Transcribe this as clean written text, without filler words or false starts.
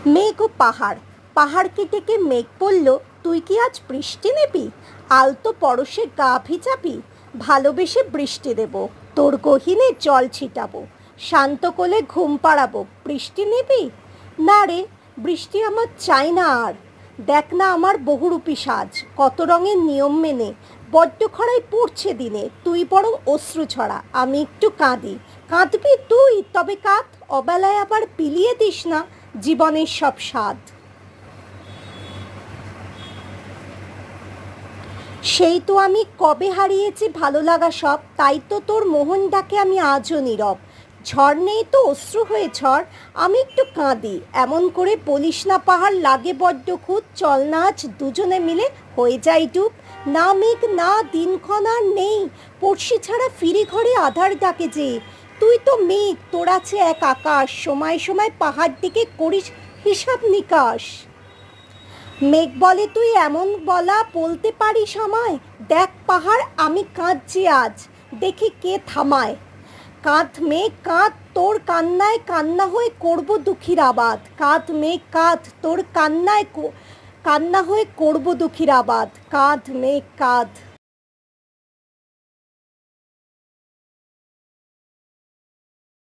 মেঘ ও পাহাড়। পাহাড়কে ডেকে মেঘ বলল, তুই কি আজ বৃষ্টি নেবি? আলতো পরশে গা ভিজাবি? ভালোবেসে বৃষ্টি দেব, তোর গহীনে জল ছিটাবো, শান্ত কোলে ঘুম পাড়াবো। বৃষ্টি নিবি? না রে, বৃষ্টি আমার চাই না আর। দেখ না আমার বহুরূপী সাজ, কত রঙের নিয়ম মেনে। বড্ড খরায় পড়ছে দিনে, তুই বরং অশ্রু ছড়া, আমি একটু কাঁদি। কাঁদবি তুই? তবে কাঁদ, অবেলায় আবার বিলিয়ে দিস না জীবনের সব স্বাদ। সেই তো আমি কবে হারিয়েছি ভালো লাগা সব, তাই তো তোর মোহন ডাকে আমি আজও নীরব। ঝড় নেই তো অশ্রু হয়ে ঝড়, আমি একটু কাঁদি। এমন করে বলিস না পাহাড়, লাগে বড্ড খুঁত। চল না আজ দুজনে মিলে হয়ে যাই ডুব। না মেঘ না দিনক্ষণ আর নেই, পড়শি ছাড়া ফিরে ঘরে আধার ডাকে যে। তুই তো মেঘ, তোর আছে এক আকাশ, সময় সময় পাহাড় দিকে করিস হিসাব নিকাশ। মেঘ বলে, তুই এমন বলা বলতে পারিস আমায়? দেখ পাহাড়, আমি কাঁদছি আজ, দেখি কে থামায়। কাঁধ মেঘ কাঁধ, তোর কান্নায় কান্না হয়ে করব দুঃখীর আবাদ। কাঁধ মেঘ কাঁধ, তোর কান্না হয়ে করব দুঃখীর আবাদ। কাঁধ মেঘ কাঁধ।